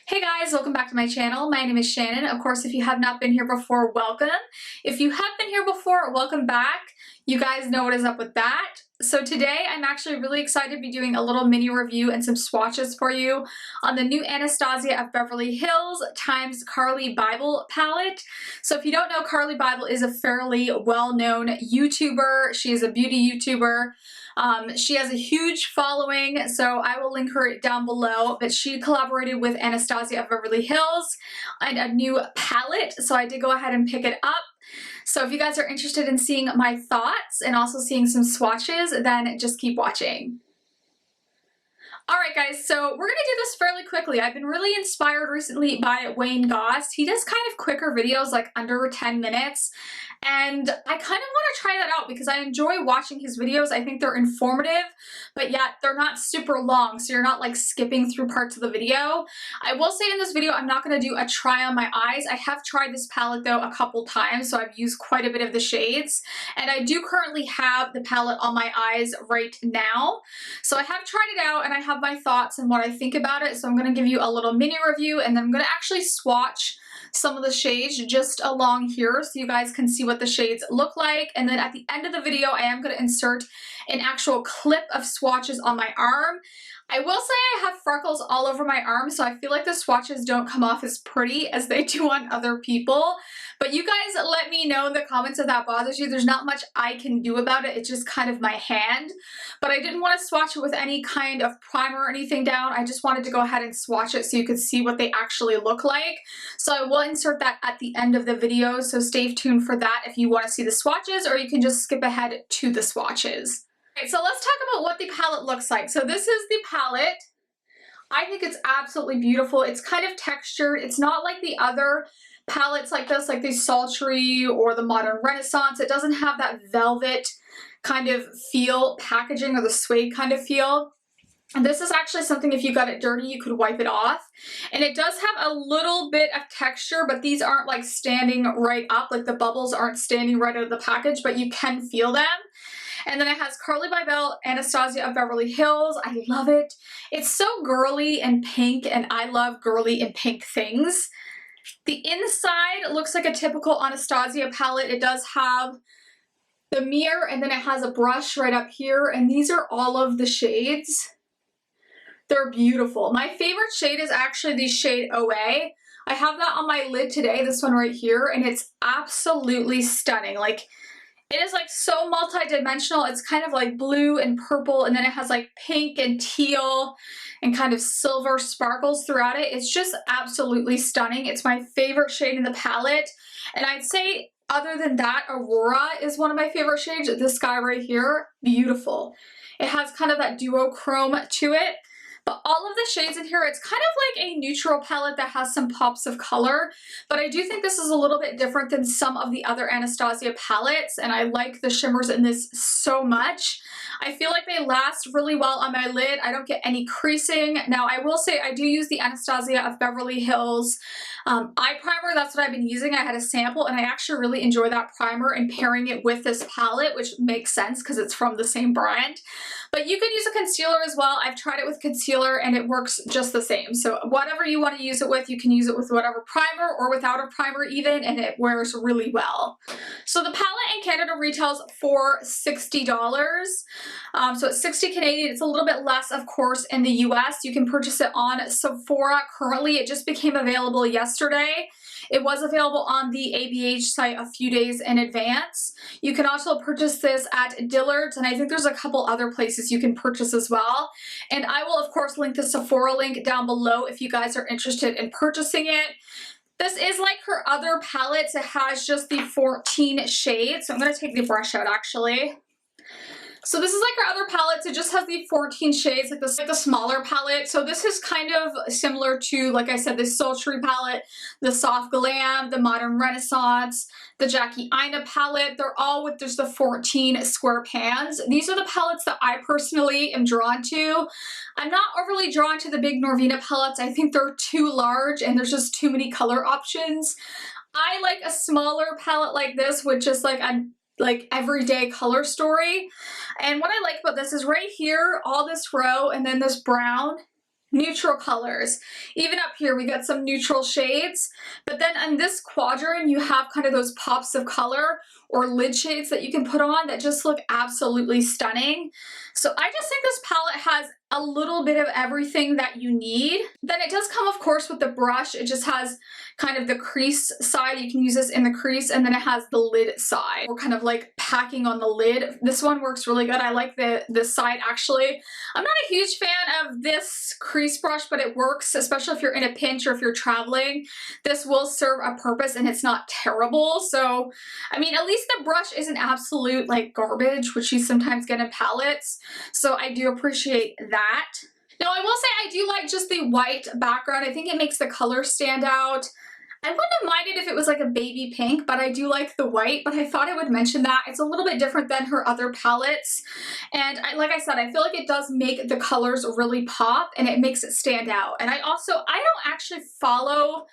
Hey guys, welcome back to my channel. My name is Shannon. Of course, if you have not been here before, welcome. If you have been here before, welcome back. You guys know what is up with that. So today I'm actually really excited to be doing a little mini review and some swatches for you on the new Anastasia of Beverly Hills times Carli Bybel palette. So if you don't know, Carli Bybel is a fairly well-known YouTuber. She is a beauty YouTuber. She has a huge following, so I will link her down below, but she collaborated with Anastasia of Beverly Hills and a new palette, so I did go ahead and pick it up. So if you guys are interested in seeing my thoughts and also seeing some swatches, then just keep watching. Alright guys, so we're going to do this fairly quickly. I've been really inspired recently by Wayne Goss. He does kind of quicker videos, like under 10 minutes, and I kind of want to try that out because I enjoy watching his videos. I think they're informative, but yet they're not super long, so you're not like skipping through parts of the video. I will say in this video, I'm not going to do a try on my eyes. I have tried this palette though a couple times, so I've used quite a bit of the shades, and I do currently have the palette on my eyes right now. So I have tried it out and I have my thoughts and what I think about it, so I'm going to give you a little mini review and then I'm going to actually swatch some of the shades just along here so you guys can see what the shades look like, and then at the end of the video I am going to insert an actual clip of swatches on my arm. I will say I have freckles all over my arm, so I feel like the swatches don't come off as pretty as they do on other people. But you guys let me know in the comments if that bothers you. There's not much I can do about it. It's just kind of my hand. But I didn't want to swatch it with any kind of primer or anything down. I just wanted to go ahead and swatch it so you could see what they actually look like. So I will insert that at the end of the video, so stay tuned for that if you want to see the swatches, or you can just skip ahead to the swatches. Okay, so let's talk about what the palette looks like. So this is the palette. I think it's absolutely beautiful. It's kind of textured. It's not like the other palettes like this, like the Sultry or the Modern Renaissance. It doesn't have that velvet kind of feel, packaging, or the suede kind of feel. And this is actually something, if you got it dirty, you could wipe it off. And it does have a little bit of texture, but these aren't like standing right up, like the bubbles aren't standing right out of the package, but you can feel them. And then it has Carli Bybel, Anastasia of Beverly Hills. I love it. It's so girly and pink, and I love girly and pink things. The inside looks like a typical Anastasia palette. It does have the mirror, and then it has a brush right up here, and these are all of the shades. They're beautiful. My favorite shade is actually the shade OA. I have that on my lid today, this one right here, and it's absolutely stunning. Like, it is like so multi-dimensional. It's kind of like blue and purple, and then it has like pink and teal and kind of silver sparkles throughout it. It's just absolutely stunning. It's my favorite shade in the palette. And I'd say other than that, Aurora is one of my favorite shades. This guy right here, beautiful. It has kind of that duochrome to it. But all of the shades in here, it's kind of like a neutral palette that has some pops of color. But I do think this is a little bit different than some of the other Anastasia palettes, and I like the shimmers in this so much. I feel like they last really well on my lid. I don't get any creasing. Now, I will say I do use the Anastasia of Beverly Hills eye primer. That's what I've been using. I had a sample, and I actually really enjoy that primer and pairing it with this palette, which makes sense because it's from the same brand. But you can use a concealer as well. I've tried it with concealer and it works just the same. So whatever you want to use it with, you can use it with whatever primer or without a primer even, and it wears really well. So the palette in Canada retails for $60. So it's 60 Canadian. It's a little bit less, of course, in the US. You can purchase it on Sephora currently. It just became available yesterday. It was available on the ABH site a few days in advance. You can also purchase this at Dillard's, and I think there's a couple other places you can purchase as well. And I will, of course, link the Sephora link down below if you guys are interested in purchasing it. This is like her other palettes. It has just the 14 shades. So I'm going to take the brush out, actually. So this is like her other palettes. It just has the 14 shades, like this, like the smaller palette. So this is kind of similar to, like I said, the Sultry palette, the Soft Glam, the Modern Renaissance, the Jackie Aina palette. They're all with just the 14 square pans. These are the palettes that I personally am drawn to. I'm not overly drawn to the big Norvina palettes. I think they're too large and there's just too many color options. I like a smaller palette like this with just like a everyday color story. And what I like about this is right here, all this row and then this brown neutral colors. Even up here, we got some neutral shades, but then on this quadrant, you have kind of those pops of color or lid shades that you can put on that just look absolutely stunning. So I just think this palette has a little bit of everything that you need. Then it does come, of course, with the brush. It just has kind of the crease side. You can use this in the crease, and then it has the lid side. We're kind of like packing on the lid. This one works really good. I like this side actually. I'm not a huge fan of this crease brush, but it works, especially if you're in a pinch or if you're traveling. This will serve a purpose and it's not terrible. So, I mean, at least the brush isn't absolute like garbage, which you sometimes get in palettes. So I do appreciate that. Now, I will say I do like just the white background. I think it makes the color stand out. I wouldn't have minded if it was like a baby pink, but I do like the white, but I thought I would mention that. It's a little bit different than her other palettes. And like I said, I feel like it does make the colors really pop and it makes it stand out. And I don't actually follow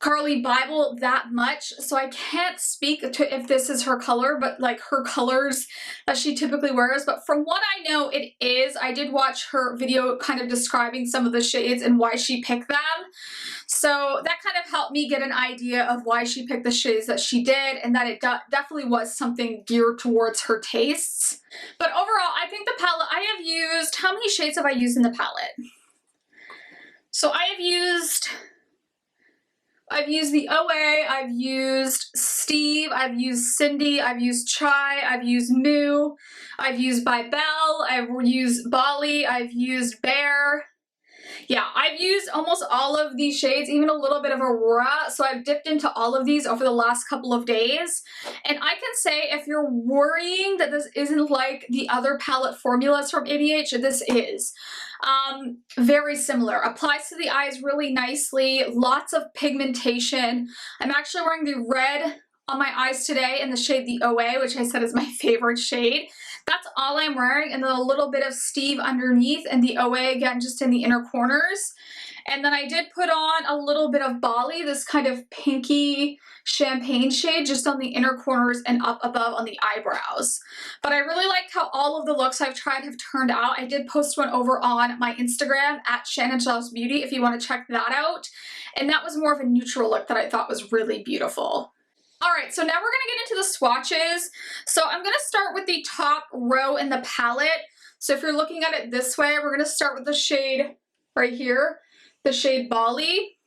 Carli Bybel that much, so I can't speak to if this is her color, but like her colors that she typically wears. But from what I know, it is. I did watch her video kind of describing some of the shades and why she picked them. So that kind of helped me get an idea of why she picked the shades that she did, and that it definitely was something geared towards her tastes. But overall, I think the palette I have used, how many shades have I used in the palette? So I've used the OA, I've used Steve, I've used Cindy, I've used Chai, I've used Moo, I've used Bybel, I've used Bali, I've used Bear. Yeah, I've used almost all of these shades, even a little bit of Aurora, so I've dipped into all of these over the last couple of days. And I can say if you're worrying that this isn't like the other palette formulas from ABH, this is. Very similar. Applies to the eyes really nicely, lots of pigmentation. I'm actually wearing the red on my eyes today in the shade the OA, which I said is my favorite shade. That's all I'm wearing, and then a little bit of Steve underneath, and the OA again just in the inner corners. And then I did put on a little bit of Bali, this kind of pinky champagne shade just on the inner corners and up above on the eyebrows. But I really liked how all of the looks I've tried have turned out. I did post one over on my Instagram at @ShannonShawsBeauty if you want to check that out. And that was more of a neutral look that I thought was really beautiful. All right, so now we're gonna get into the swatches. So I'm gonna start with the top row in the palette. So if you're looking at it this way, we're gonna start with the shade right here, the shade Bali.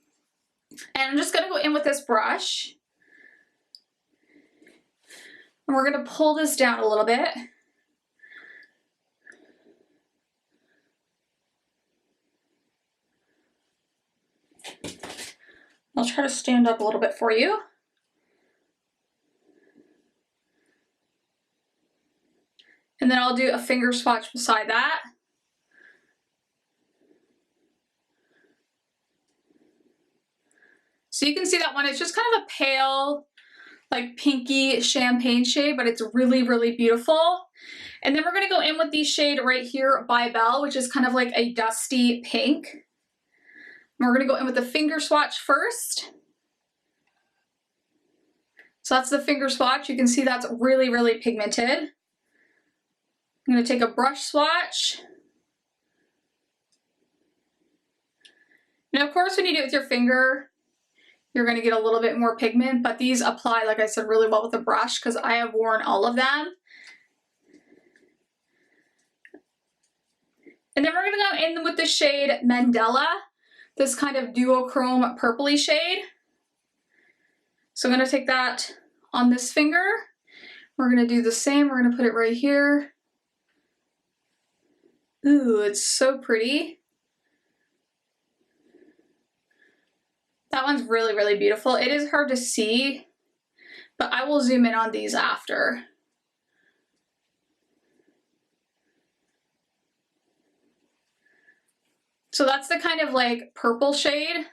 And I'm just gonna go in with this brush. And we're gonna pull this down a little bit. I'll try to stand up a little bit for you. And then I'll do a finger swatch beside that. So you can see that one, it's just kind of a pale, like pinky champagne shade, but it's really, really beautiful. And then we're gonna go in with the shade right here, Bybel, which is kind of like a dusty pink. And we're gonna go in with the finger swatch first. So that's the finger swatch. You can see that's really, really pigmented. I'm going to take a brush swatch. Now, of course, when you do it with your finger, you're going to get a little bit more pigment, but these apply, like I said, really well with a brush because I have worn all of them. And then we're going to go in with the shade Mandela, this kind of duochrome purpley shade. So I'm going to take that on this finger. We're going to do the same. We're going to put it right here. Ooh, it's so pretty. That one's really, really beautiful. It is hard to see, but I will zoom in on these after. So that's the kind of like purple shade.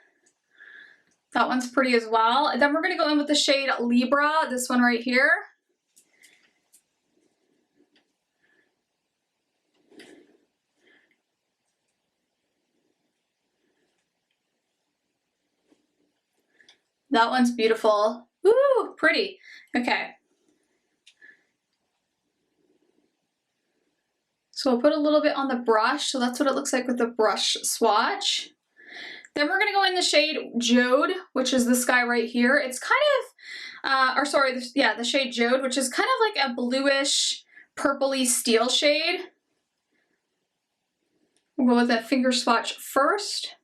That one's pretty as well. And then we're gonna go in with the shade Libra, this one right here. That one's beautiful. Ooh, pretty. Okay. So I'll put a little bit on the brush. So that's what it looks like with the brush swatch. Then we're gonna go in the shade Jode, which is this guy right here. It's kind of, the shade Jode, which is kind of like a bluish, purpley steel shade. We'll go with a finger swatch first.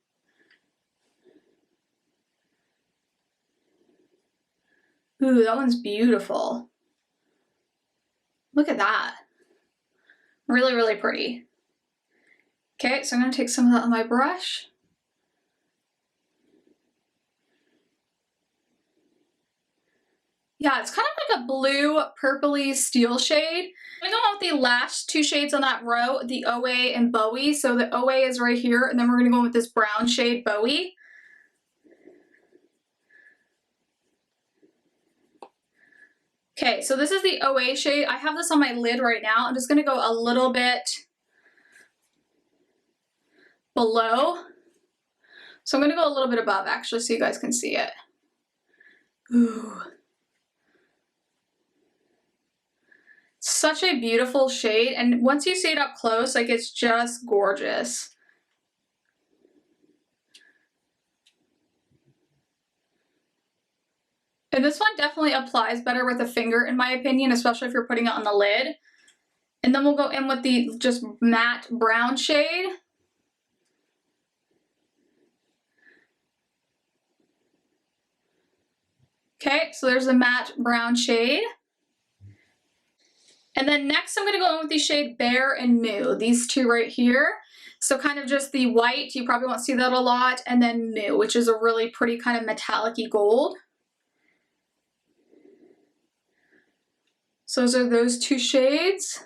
Ooh, that one's beautiful. Look at that. Really, really pretty. Okay, so I'm gonna take some of that on my brush. Yeah, it's kind of like a blue, purpley steel shade. I'm gonna go on with the last two shades on that row, the OA and Bowie. So the OA is right here, and then we're gonna go with this brown shade, Bowie. Okay, so this is the OA shade. I have this on my lid right now. I'm just gonna go a little bit below. So I'm gonna go a little bit above actually so you guys can see it. Ooh. Such a beautiful shade, and once you see it up close, like it's just gorgeous. And this one definitely applies better with a finger in my opinion, especially if you're putting it on the lid. And then we'll go in with the just matte brown shade. Okay, so there's the matte brown shade. And then next I'm gonna go in with the shade Bare and New, these two right here. So kind of just the white, you probably won't see that a lot, and then New, which is a really pretty kind of metallic-y gold. So those are those two shades.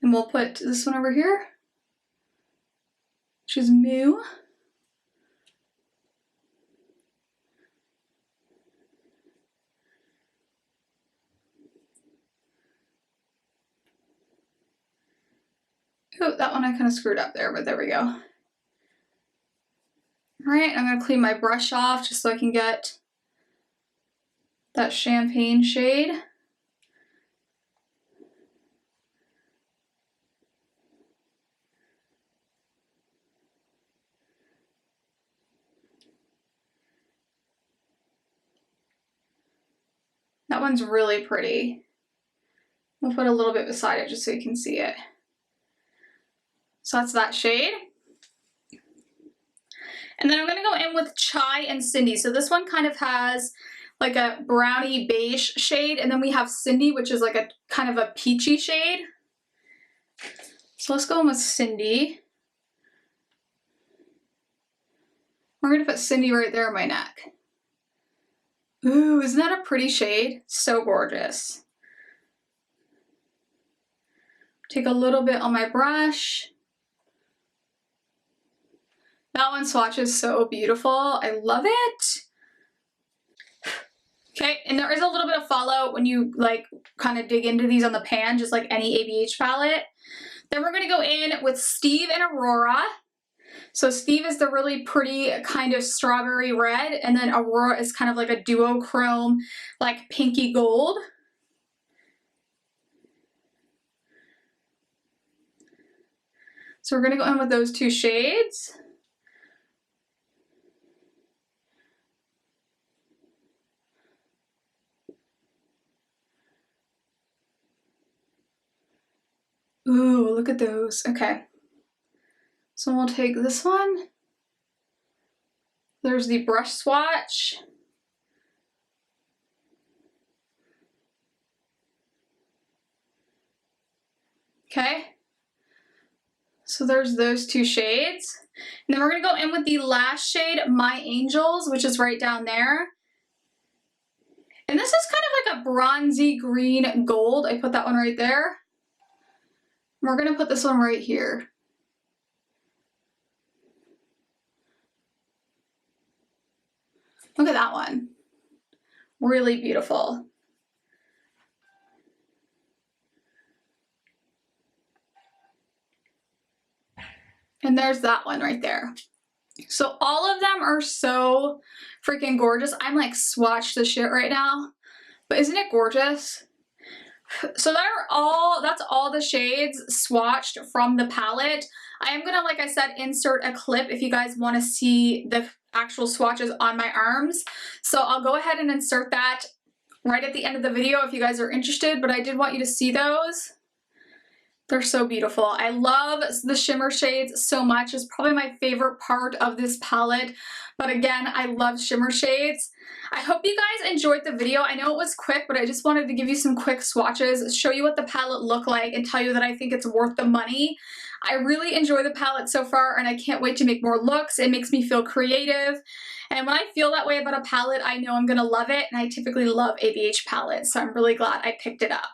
And we'll put this one over here, which is New. Oh, that one I kind of screwed up there, but there we go. All right, I'm gonna clean my brush off just so I can get that champagne shade. That one's really pretty. We'll put a little bit beside it just so you can see it. So that's that shade. And then I'm gonna go in with Chai and Cindy. So this one kind of has like a brownie beige shade, and then we have Cindy, which is like a kind of a peachy shade. So let's go in with Cindy. We're gonna put Cindy right there on my neck. Ooh, isn't that a pretty shade? So gorgeous. Take a little bit on my brush. That one swatch is so beautiful. I love it. Okay, and there is a little bit of fallout when you like kind of dig into these on the pan, just like any ABH palette. Then we're gonna go in with Steve and Aurora. So Steve is the really pretty kind of strawberry red, and then Aurora is kind of like a duochrome, like pinky gold. So we're gonna go in with those two shades. Ooh, look at those. Okay. So we'll take this one. There's the brush swatch. Okay. So there's those two shades. And then we're gonna go in with the last shade, My Angels, which is right down there. And this is kind of like a bronzy green gold. I put that one right there. We're gonna put this one right here. Look at that one. Really beautiful. And there's that one right there. So all of them are so freaking gorgeous. I'm like swatched the shit right now. But isn't it gorgeous? So that's all the shades swatched from the palette. I am gonna, like I said, insert a clip if you guys want to see the actual swatches on my arms. So I'll go ahead and insert that right at the end of the video if you guys are interested, but I did want you to see those. They're so beautiful. I love the shimmer shades so much. It's probably my favorite part of this palette. But again, I love shimmer shades. I hope you guys enjoyed the video. I know it was quick, but I just wanted to give you some quick swatches, show you what the palette looked like, and tell you that I think it's worth the money. I really enjoy the palette so far, and I can't wait to make more looks. It makes me feel creative. And when I feel that way about a palette, I know I'm gonna love it, and I typically love ABH palettes, so I'm really glad I picked it up.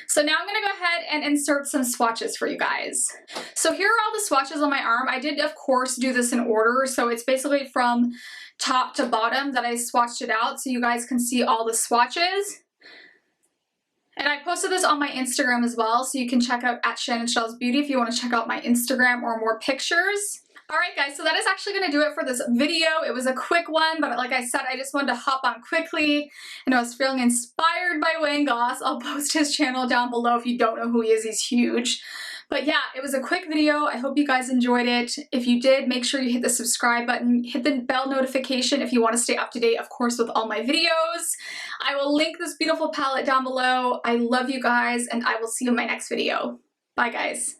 So now I'm gonna go ahead and insert some swatches for you guys. So here are all the swatches on my arm. I did, of course, do this in order, so it's basically from top to bottom that I swatched it out so you guys can see all the swatches. And I posted this on my Instagram as well, so you can check out at Shannon Shells Beauty if you want to check out my Instagram or more pictures. Alright guys, so that is actually going to do it for this video. It was a quick one, but like I said, I just wanted to hop on quickly, and I was feeling inspired by Wayne Goss. I'll post his channel down below if you don't know who he is. He's huge. But yeah, it was a quick video. I hope you guys enjoyed it. If you did, make sure you hit the subscribe button, hit the bell notification if you want to stay up to date, of course, with all my videos. I will link this beautiful palette down below. I love you guys, and I will see you in my next video. Bye guys.